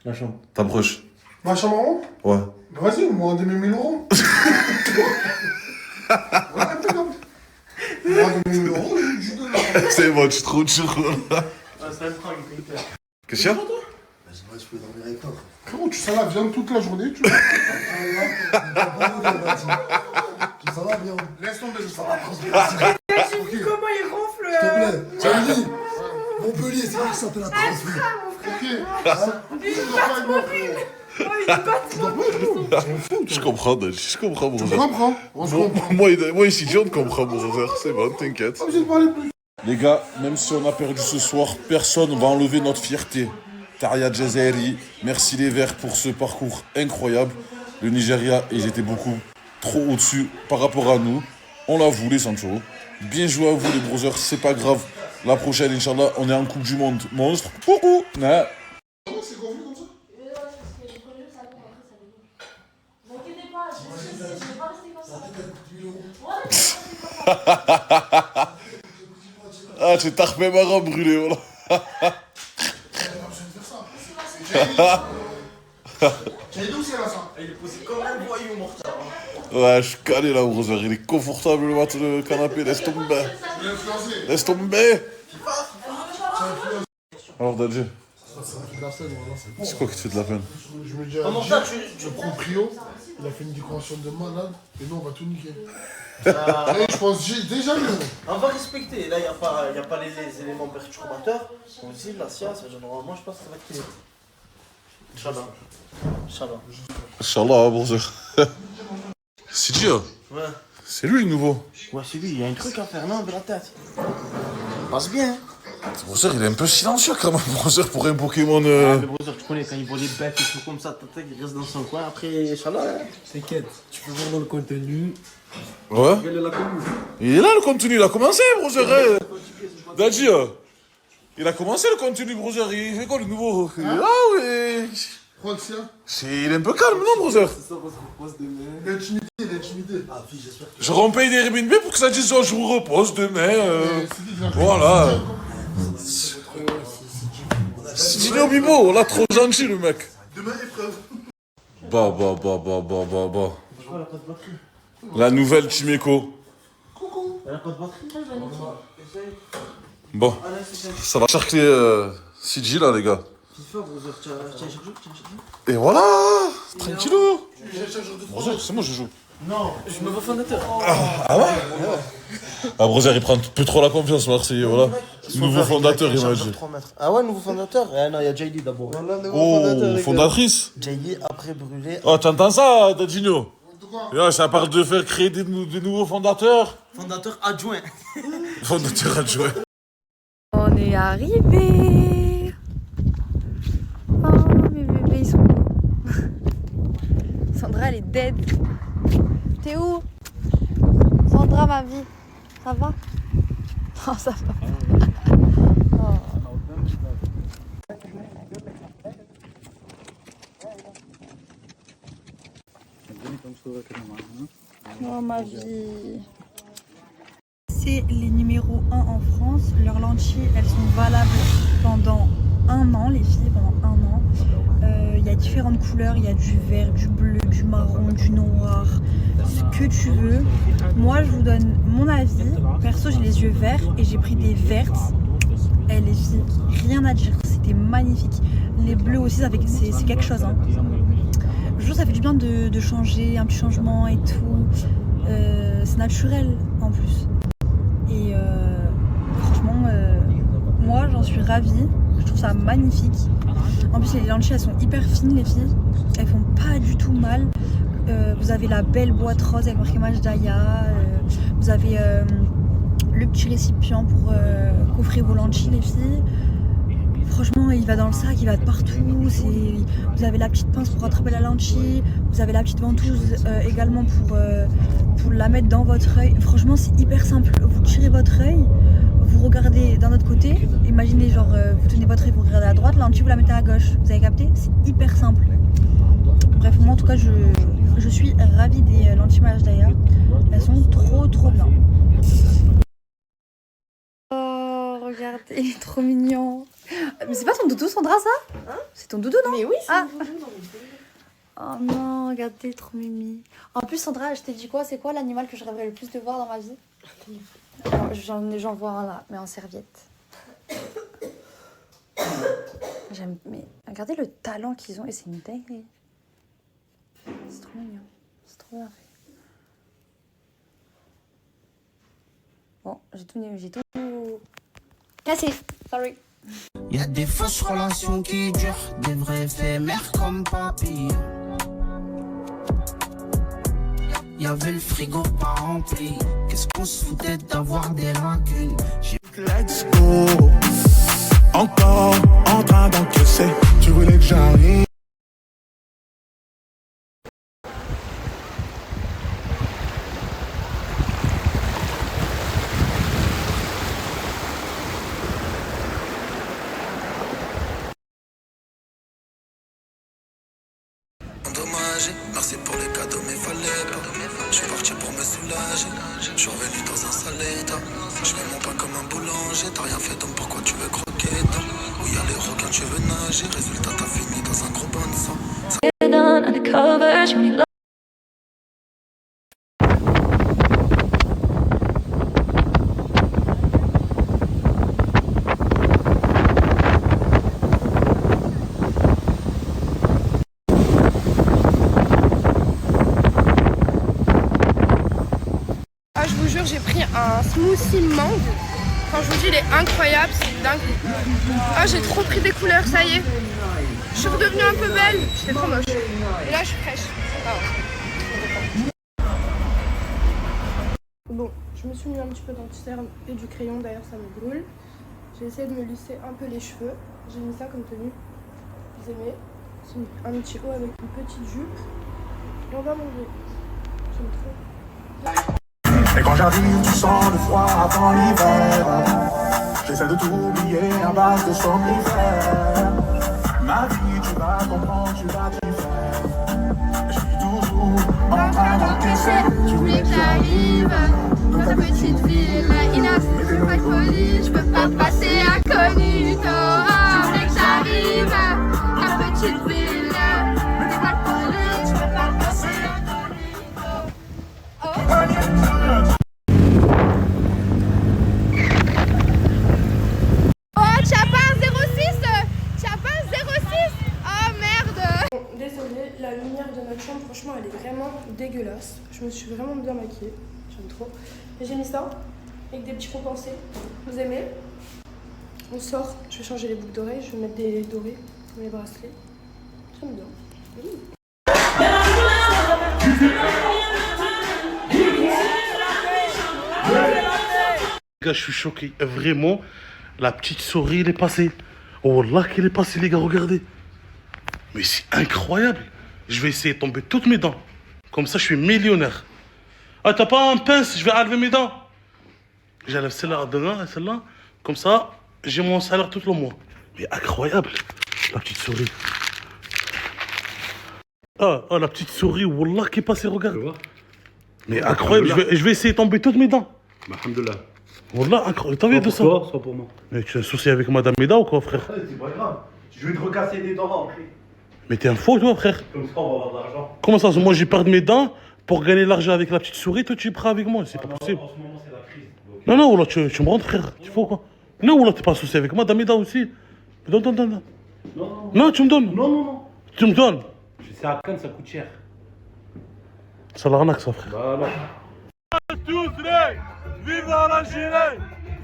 la chambre. Ta broche. Ma chambre en haut? Ouais. Bah vas-y, moi, un de mes 1000 euros. Ouais, impeccable. Moi, un de mes 1000 euros, je donne. C'est bon, tu te trouves dur. C'est un prank, Qu'est-ce qu'il y a? Je peux dormir avec toi. Frérot, tu sais la viande toute la journée, tu vois. Ça va bien. Laisse tomber, ça va. J'ai vu comment il ronfle. S'il te plaît, Jaylee. Montpellier, c'est vrai que ça te l'a transmis. Je comprends, Dadji, je comprends, Tu brother. comprends? Moi, ici, on comprend, brother. C'est bon, t'inquiète. Obligé de parler plus. Les gars, même si on a perdu ce soir, personne va enlever notre fierté. Taria Jazairi, merci les Verts pour ce parcours incroyable. Le Nigeria, ils étaient beaucoup trop au-dessus par rapport à nous. On l'a voulu, Sancho. Bien joué à vous, les brothers, c'est pas grave. La prochaine, Inch'Allah, on est en Coupe du Monde. Monstre. Coucou. Nah. C'est gonflé comme ça? Ah, tu t'as refait ma robe brûlée, voilà. J'ai d'où c'est là ça? Il est posé comme un voyou mortel. Ouais, je suis calé là, brother. Il est confortable le canapé. Laisse tomber. Laisse tomber. Alors, Dadji, c'est quoi qui te fait de la peine? Je me dis, Comment ça, je prends Prio, il a fait une décoration de malade, et nous on va tout niquer. Ah. Et je pense déjà mieux. On va respecter. Là, il n'y a pas les éléments perturbateurs. On dit la science, normalement, je pense que ça va être clean. Inch'Allah. Inch'Allah. Inch'Allah, brother. C'est Dia. Ouais. C'est lui le nouveau. Ouais, c'est lui, il y a un truc à faire, non, de la tête. Passe bien. Brother, il est un peu silencieux quand même, brother, pour un Pokémon. Le brother, tu connais, quand il voit les bêtes et tout comme ça, il reste dans son coin. Après, Inch'Allah. T'inquiète, tu peux voir dans le contenu. Ouais. Regarde la commune. Il est là le contenu, il a commencé, brother. Dadji, il a commencé le contenu, brother. Il fait quoi le nouveau? Il est là, ouais. Il est un peu calme, non, brother? C'est ça, parce qu'on passe demain. Il est intimidé. Ah, fille, j'espère que. Je rempaye des Airbnb pour que ça dise oh, je vous repose demain. Voilà. C'est Dino Bibo, là, trop gentil le mec. Demain, épreuve. Bah. La nouvelle Timeco. Elle a pas de batterie, Bon, ça va chercher CG là, les gars. FIFA, brother, tiens, cherche. Et voilà, tranquillou. Brother, c'est moi je joue. Non, je me vois fondateur. Ah ouais? Ah, brother, il prend un peu trop la confiance, Marseillais, voilà. Nouveau fondateur, il m'a dit. Ah ouais, nouveau fondateur? Ah non, il y a Jaylee d'abord. Oh, fondatrice? Jaylee après brûlé. Oh, t'entends ça, Dadinho? Ça parle de faire créer des nouveaux fondateurs. Fondateur adjoint. Fondateur adjoint. On est arrivés. Oh, mes bébés, ils sont beaux. Sandra, elle est dead. T'es où? Sandra, ma vie. Ça va? Non, ça va. Oh, ma vie. C'est les numéros 1 en France. Leurs lentilles, elles sont valables pendant 1 an, les filles, pendant 1 an. Il y a différentes couleurs, il y a du vert, du bleu, du marron, du noir, ce que tu veux. Moi, je vous donne mon avis. Perso, j'ai les yeux verts et j'ai pris des vertes. Et les filles, rien à dire, c'était magnifique. Les bleus aussi, c'est quelque chose. Hein. Je trouve que ça fait du bien de changer, un petit changement et tout. C'est naturel en plus. Et franchement, moi j'en suis ravie. Je trouve ça magnifique. En plus, les lentilles elles sont hyper fines, les filles. Elles font pas du tout mal. Vous avez la belle boîte rose avec marqué Majdaya. Vous avez le petit récipient pour coffrer vos lentilles, les filles. Franchement, il va dans le sac, il va de partout. Vous avez la petite pince pour rattraper la lentille. Vous avez la petite ventouse également pour la mettre dans votre œil. Franchement, c'est hyper simple. Vous tirez votre œil, vous regardez d'un autre côté. Imaginez, genre, vous tenez votre œil, vous regardez à droite, la lentille, vous la mettez à gauche. Vous avez capté? C'est hyper simple. Bref, moi, en tout cas, je suis ravie des lentilles Majdaya. Elles sont trop bien. Oh, regardez, il est trop mignon. Mais c'est pas ton doudou, Sandra, ça? Hein? C'est ton doudou, non? Mais oui, c'est mon doudou. Oh non, regardez, trop mimi. En plus, Sandra, je t'ai dit quoi? C'est quoi l'animal que je rêverais le plus de voir dans ma vie? J'en vois un là, mais en serviette. J'aime, mais regardez le talent qu'ils ont et c'est une dinguerie. C'est trop mignon, c'est trop bien fait. Bon, j'ai tout cassé, sorry. Y'a des fausses relations qui durent, des vrais éphémères comme papy. Y'avait le frigo pas rempli, qu'est-ce qu'on se foutait d'avoir des lacunes. Let's go. Encore en train d'encaisser. Tu voulais que j'arrive. Endommagé, merci pour les cadeaux mais fallait pas. Je suis parti pour me soulager. Je suis revenu dans un sale état. Je fais mon pain comme un boulanger. T'as rien fait donc pourquoi tu veux croquer dedans? Où y'a les requins tu veux nager. Résultat t'as fini dans un gros bain de sang. J'ai pris un smoothie mangue. Quand je vous dis il est incroyable, c'est dingue. Ah, j'ai trop pris des couleurs, ça y est. Je suis redevenue un peu belle. J'étais trop moche. Et là je suis fraîche. Ah ouais. Bon, je me suis mis un petit peu d'anti-cerne et du crayon, d'ailleurs ça me brûle. J'ai essayé de me lisser un peu les cheveux. J'ai mis ça comme tenue. Vous aimez? C'est un petit haut avec une petite jupe. Et on va manger. J'aime trop. Et quand j'arrive, tu sens le froid avant l'hiver. J'essaie de t'oublier à base de somnifères. Ma vie, tu vas comprendre, tu vas t'y faire. Je suis toujours en train d'encaisser. Tu voulais que j'arrive dans ta petite ville. C'est pas poli, je peux pas passer incognito. Tu voulais que j'arrive à petite ville. C'est pas poli, je peux pas passer incognito. lumière de notre chambre, franchement, elle est vraiment dégueulasse. Je me suis vraiment bien maquillée. J'aime trop. Et j'ai mis ça avec des petits compensés. Vous aimez? On sort. Je vais changer les boucles d'oreilles. Je vais mettre des dorés comme les bracelets. J'aime bien. Les gars, je suis choqué. Vraiment, la petite souris, elle est passée. Oh là, qu'elle est passée, les gars, regardez. Mais c'est incroyable. Je vais essayer de tomber toutes mes dents. Comme ça, je suis millionnaire. Ah, t'as pas un pince? Je vais enlever mes dents. J'enlève celle-là, celle-là. Comme ça, j'ai mon salaire tout le mois. Mais incroyable, la petite souris. Ah, la petite souris, wallah, qui est passée, regarde. Mais incroyable, je vais essayer de tomber toutes mes dents. Alhamdulillah. Wallah, incroyable. T'as vu de ça? Soit pour toi, soit pour moi. Mais tu as un souci avec Madame Meda ou quoi, frère? C'est pas grave. Je vais te recasser des dents après. Mais t'es un faux, toi, frère. Comme ça, on va avoir de l'argent. Comment ça? Moi, j'ai perdu mes dents pour gagner l'argent avec la petite souris. Toi, tu es prêt avec moi? C'est pas possible. En ce moment, c'est la crise. Non, non, Wallah, tu me rentres, frère. Tu fais quoi? Non, Wallah, t'es pas associé avec Madame Meda aussi. Donne. Non, tu me donnes. Non. Tu me donnes. Je sais à Cannes, ça coûte cher. Ça l'arnaque, ça, frère. Voilà. 1, 2, 3, viva l'Algérie!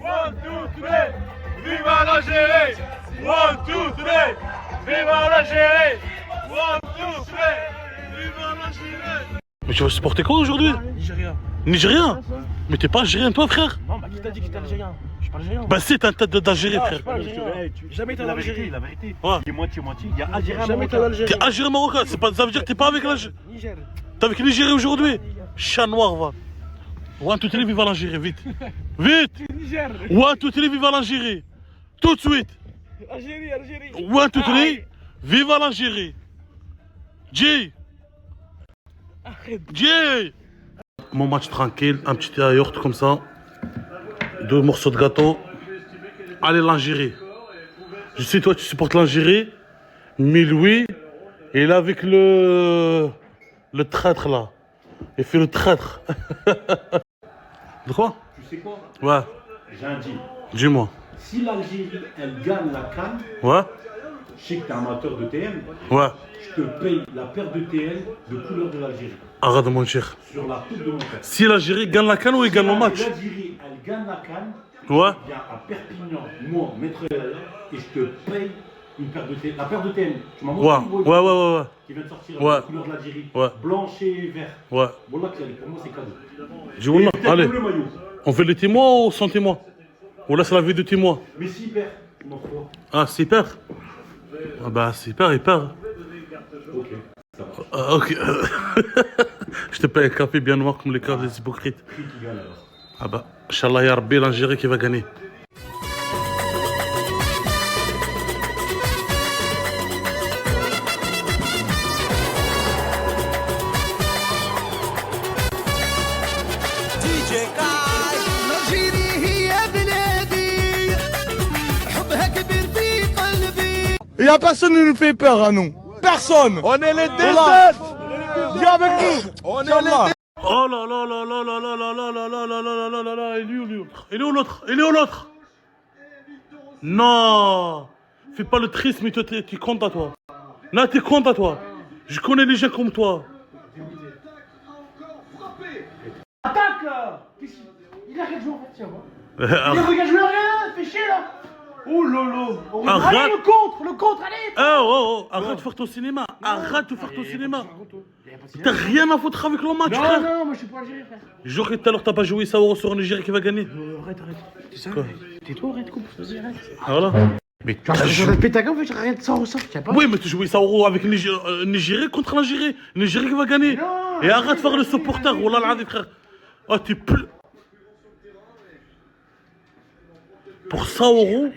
1, 2, 3, viva l'Algérie! 1, 2, 3, viva l'Algérie! 1, 2, 3, viva l'Algérie! Mais tu vas supporter quoi aujourd'hui? Nigeria. Nigeria? Mais t'es pas algérien, toi, frère? Non, bah qui t'a dit que t'es algérien? Je suis pas algérien. Bah si, t'as une tête d'Algérie, frère. Jamais été en Algérie. La vérité. Ouais. Il est moitié-moitié. Il y a Algérien. Jamais été en Algérie. T'es algérien marocain, ça veut dire que t'es pas avec l'Algérie. Niger. T'es avec l'Algérie aujourd'hui? Chat noir, va. 1, 2, 3, viva l'Algérie, vite. Vite. 1, 2, 3, viva l'Algérie. Tout de suite. Algérie. 1, 2, 3, viva l'Algérie. J. Mon match tranquille, un petit yaourt comme ça. 2 morceaux de gâteau. Allez, l'Algérie. Je sais, toi, tu supportes l'Algérie. Mais lui, il est avec le traître, là. Il fait le traître. De quoi? Tu sais quoi? Ouais. J'ai un deal. Dis-moi. Si l'Algérie, elle gagne la CAN, Ouais. je sais que t'es amateur de TN. Ouais. Je te paye la paire de TN de couleur de l'Algérie. Arrête de mentir. Sur la coupe de mon père. Si l'Algérie gagne la CAN ou il gagne le match? L'Algérie, elle gagne la CAN. Ouais. Je viens à Perpignan, moi, maître Yaya, et je te paye une paire de TN. La paire de TN, tu m'as montré Ouais. une beau- Ouais. qui vient de sortir Ouais. avec la couleur de l'Algérie. Ouais. Blanche et vert. Ouais. Voilà, pour moi, c'est cadeau. Dis Wallah, Et peut-être allez. même le maillot. On fait les témoins ou sans témoins? Ou là, c'est la vie de témoins. Mais s'il perd, il m'en faut. Ah, s'il perd? Ah bah, s'il perd, il perd. Ok, ça va. Ah, ok. Je te paye un café bien noir comme les cas des hypocrites. Qui gagne alors? Ah bah, Inch'Allah, ya Rabbi, l'Algérie qui va gagner. Il n'y a personne qui nous fait peur à nous. Personne. On est les déserts. Viens avec nous. On est les Oh là là là là là là là là là là là là là là là. Il est où l'autre? Il est où l'autre? Il est où l'autre? Non. Fais pas le triste, mais tu comptes à toi. Non, tu comptes à toi. Je connais les gens comme toi. Attaque là. Il a rien joué en fait, tiens. Il Arrête. regarde jouer rien, fais chier là. Oh lolo. Arrête. Allez, le contre, allez. Oh, arrête de faire ton cinéma. Arrête de faire ton cinéma. T'as rien à foutre avec le match, Non, frère. non, moi je suis pas algérien, frère. Genre que tout à l'heure, t'as pas joué 100 € sur un Nigeria qui va gagner. Arrête. C'est ça. Quoi? Tais-toi, arrête, coupe. Vas-y, arrête. Ah, voilà. Mais tu as Je répète ta gamme, en fait, rien de ça ressort, tiens pas. Oui, mais tu jouais 100 € avec Nigeria contre l'Algérie. Nigeria qui va gagner. Et arrête de faire le supporter. Wallah l'adif, frère. Oh, tu peux. Pour 100 €.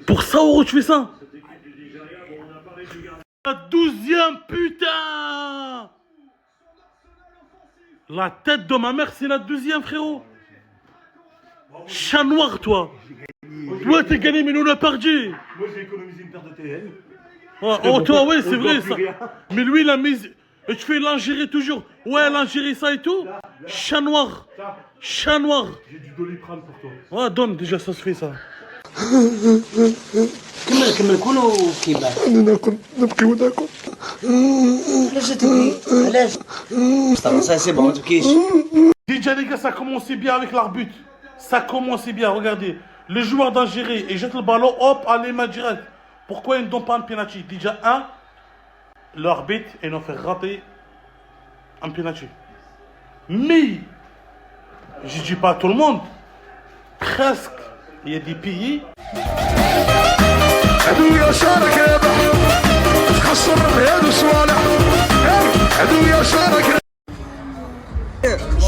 Pour 100 €, tu fais ça? La 12e, putain! La tête de ma mère, c'est la 12e, frérot. Chat noir, toi. Toi, t'es gagné, mais nous, on a perdu. Moi, j'ai économisé une paire de TN. Ouais, oh, toi, ouais, c'est vrai, ça. Mais lui, il a mis. Et tu fais l'Algérie toujours. Ouais, l'Algérie, ça et tout. Chat noir. Chat noir. J'ai du Doliprane pour toi. Ouais, donne, déjà, ça se fait, ça. كمل كله كيبان. انا ناكل نبكي وناكل. علاش تبكي؟ علاش؟ Ça c'est bon, ما تبكيش. Déjà les gars, ça commençait bien avec l'arbitre. Ça commençait bien, regardez. Le joueur d'Algérie, il jette le ballon, hop, allez, main direct. Pourquoi ils ne donnent pas un penalty? Déjà, l'arbitre, ils ont fait rater un penalty. Mais, je ne dis pas à tout le monde, presque, il y a des pays.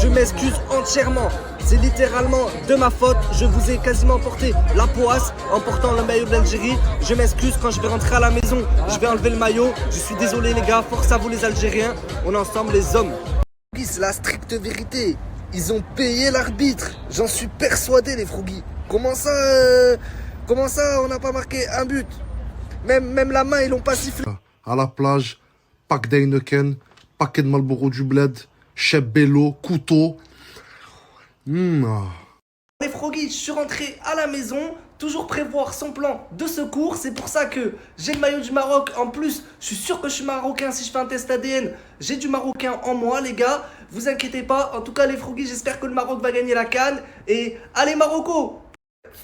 Je m'excuse entièrement, c'est littéralement de ma faute, je vous ai quasiment porté la poisse en portant le maillot de l'Algérie. Je m'excuse quand je vais rentrer à la maison, je vais enlever le maillot, je suis désolé les gars, force à vous les Algériens, on est ensemble les hommes. C'est la stricte vérité, ils ont payé l'arbitre, j'en suis persuadé les Frougis. Comment ça on n'a pas marqué un but? Même la main ils l'ont pas sifflé. À la plage, pack d'Heineken, paquet de Marlboro du bled, chef bello, couteau. Les Frougis, je suis rentré à la maison, toujours prévoir son plan de secours. C'est pour ça que j'ai le maillot du Maroc. En plus, je suis sûr que je suis marocain. Si je fais un test ADN, j'ai du marocain en moi, les gars. Vous inquiétez pas. En tout cas, les Frougis, j'espère que le Maroc va gagner la CAN. Et allez, Marocco!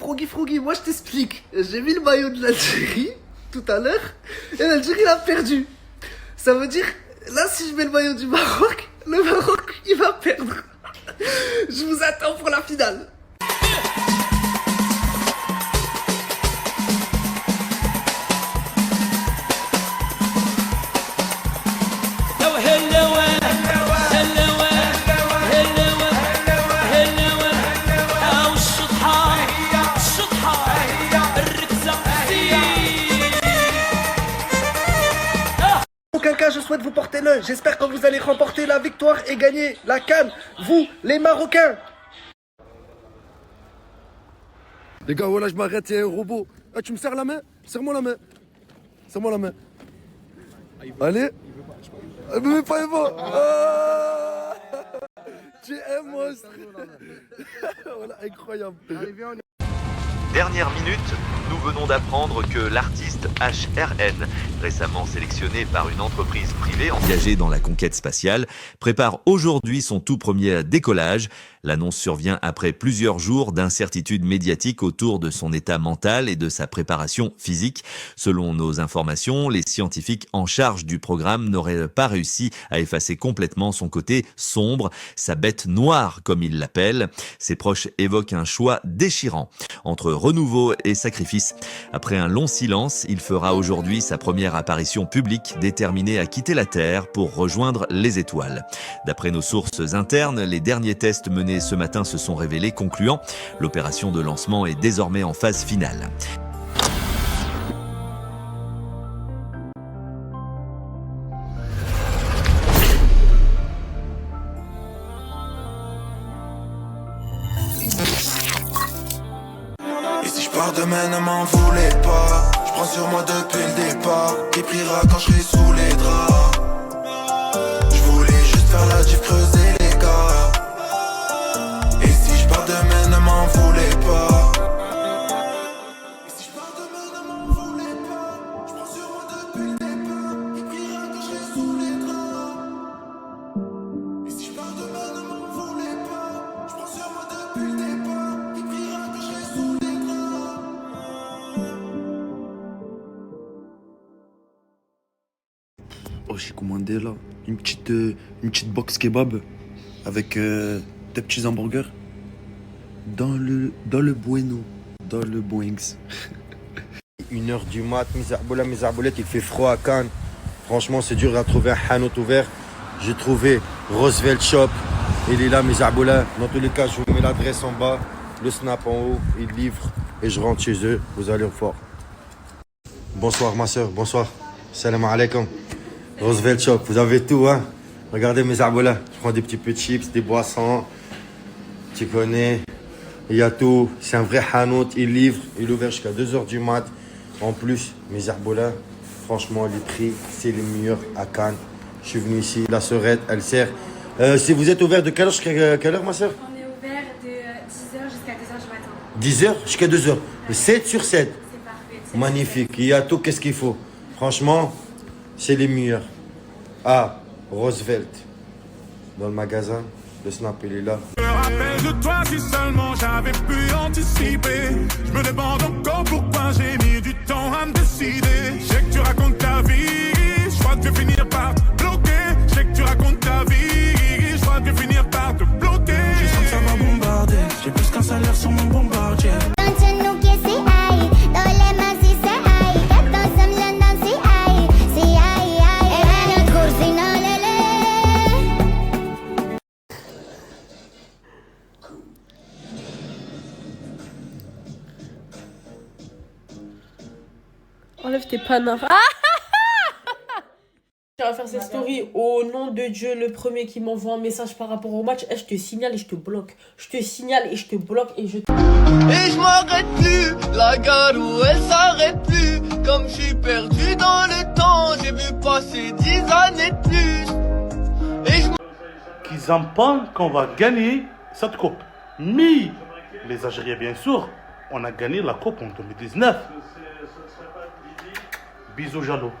Frougui, moi je t'explique. J'ai mis le maillot de l'Algérie tout à l'heure et l'Algérie l'a perdu. Ça veut dire, là, si je mets le maillot du Maroc, le Maroc, il va perdre. Je vous attends pour la finale. Aucun cas, je souhaite vous porter l'œil. J'espère que vous allez remporter la victoire et gagner la CAN. Vous, les Marocains. Les gars, voilà, je m'arrête, il y a un robot. Ah, tu me serres la main? Serre-moi la main. Serre-moi la main. Allez. Mais pas Eva. Tu es un monstre. Voilà, incroyable. Dernière minute, nous venons d'apprendre que l'artiste HRN, récemment sélectionné par une entreprise privée engagée dans la conquête spatiale, prépare aujourd'hui son tout premier décollage. L'annonce survient après plusieurs jours d'incertitude médiatique autour de son état mental et de sa préparation physique. Selon nos informations, les scientifiques en charge du programme n'auraient pas réussi à effacer complètement son côté sombre, sa bête noire comme ils l'appellent. Ses proches évoquent un choix déchirant entre renouveau et sacrifice. Après un long silence, il fera aujourd'hui sa première apparition publique, déterminé à quitter la Terre pour rejoindre les étoiles. D'après nos sources internes, les derniers tests menés ce matin se sont révélés concluants. L'opération de lancement est désormais en phase finale. Et si je pars demain, ne m'en voulez pas. Je prends sur moi depuis le départ. Qui priera quand je serai sous les draps. Je voulais juste faire la diff, creuser les gars. Et si je pars demain, ne m'en voulez pas. Et si je pars demain, ne m'en voulez pas. Je prends sur moi depuis le départ. Qui priera quand je serai sous les draps. Et si je pars demain, ne m'en voulez pas. Je prends sur moi depuis le départ. Qui priera quand je serai sous les draps. Oh, j'ai commandé là une petite box kebab avec des petits hamburgers dans le Bueno, dans le Boeings. 1h du mat, Mizarboulette, il fait froid à Cannes. Franchement, c'est dur à trouver un hanout ouvert. J'ai trouvé Roosevelt Shop. Il est là, Mizarboula. Dans tous les cas, je vous mets l'adresse en bas, le snap en haut, il livre et je rentre chez eux. Vous allez au fort. Bonsoir, ma soeur, bonsoir. Salam alaikum. Roosevelt Shop, vous avez tout, hein. Regardez mes arbres là. Je prends des petits peu de chips, des boissons. Tu connais. Il y a tout. C'est un vrai hanout. Il livre. Il est ouvert jusqu'à 2h du mat. En plus, mes arbres là, franchement, les prix, c'est les meilleurs à Cannes. Je suis venu ici. La sœurette, elle sert. Si vous êtes ouvert de quelle heure jusqu'à quelle heure, ma soeur? On est ouvert de 10h jusqu'à 2h du matin. 10h jusqu'à 2h. 7 sur 7. Magnifique. Il y a tout, qu'est-ce qu'il faut. Franchement, c'est les meilleurs. Ah, Roosevelt. Dans le magasin, le snap, il est là. Je me rappelle de toi si seulement j'avais pu anticiper. Je me demande encore pourquoi j'ai mis du temps à me décider. Je sais que tu racontes ta vie, je crois que je vais finir par te bloquer. Je sais que tu racontes ta vie, je crois que je vais finir par te bloquer. Je sens que ça va bombarder, j'ai plus qu'un salaire sur mon bombardier. Enlève tes panards. Je vais faire cette story au nom de Dieu, le premier qui m'envoie un message par rapport au match. Je te signale et je te bloque. Je te signale et je te bloque et je... Et je m'arrête plus, la gare où elle s'arrête plus. Comme je suis perdu dans le temps, j'ai vu passer 10 années de plus. Et je... Qu'ils en pensent qu'on va gagner cette coupe. Mais les Algériens, bien sûr, on a gagné la coupe en 2019. Bisous Jalo.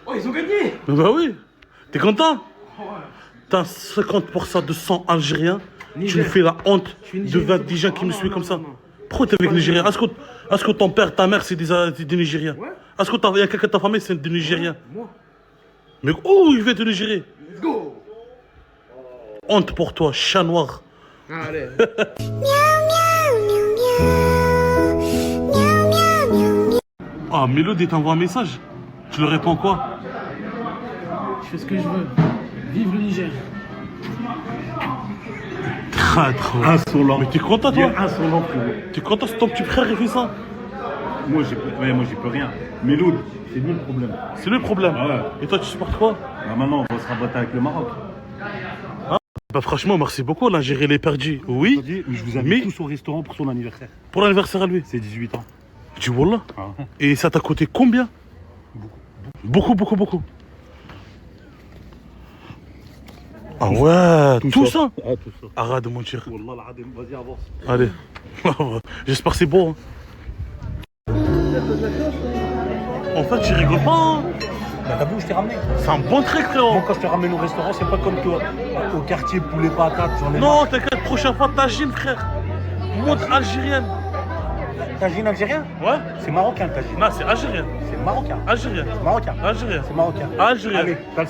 Oh, ils ont gagné. Bah oui. T'es content? T'as 50% de sang algérien. Niger. Tu me fais la honte de 20 gens qui me suivent comme ça. Pourquoi t'es avec les Nigériens? Est-ce que ton père, ta mère, c'est des Nigériens? Est-ce qu'il y a quelqu'un de ta famille, c'est des Nigériens? Moi. Mais où il vient de Nigérie? Let's go. Honte pour toi, chat noir. Allez. Ah, Mélodie t'envoie un message. Tu lui réponds quoi? Je fais ce que je veux. Vive le Niger. Traître. Insolent. Mais t'es content, toi? Insolent, frérot. T'es content si ton petit frère il fait ça? Moi, j'y peux rien. Mais Loud, c'est lui le problème. C'est lui le problème. Ah ouais. Et toi, tu supportes quoi? Bah maintenant, on va se rabattre avec le Maroc. Bah franchement, merci beaucoup, l'Algérie elle est perdue. Oui. Mais je vous invite tous au restaurant pour son anniversaire. Pour l'anniversaire à lui? C'est 18 ans. Tu vois là? Ah. Et ça t'a coûté combien? Beaucoup. Ah ouais, tout ça? Ah, tout ça. Arrête de mentir. Wallah, vas-y, avance. Allez. J'espère que c'est bon. Hein. En fait, tu rigoles pas. Hein. Bah t'as vu, je t'ai ramené. C'est un bon truc, frérot. Moi, quand je te ramène au restaurant, c'est pas comme toi. Au quartier, poulet patate, j'en ai Non, marre. t'inquiète, prochaine fois, tagine, frère. Mode algérienne. Tagine algérien? Ouais. C'est marocain, le tagine. Non, c'est algérien. C'est marocain. Algérien. C'est marocain. Algérien. C'est marocain. Algérien. Allez, t'as le...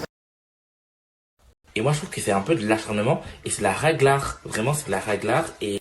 Et moi je trouve que c'est un peu de l'acharnement et c'est la règlard, vraiment c'est de la règlard et...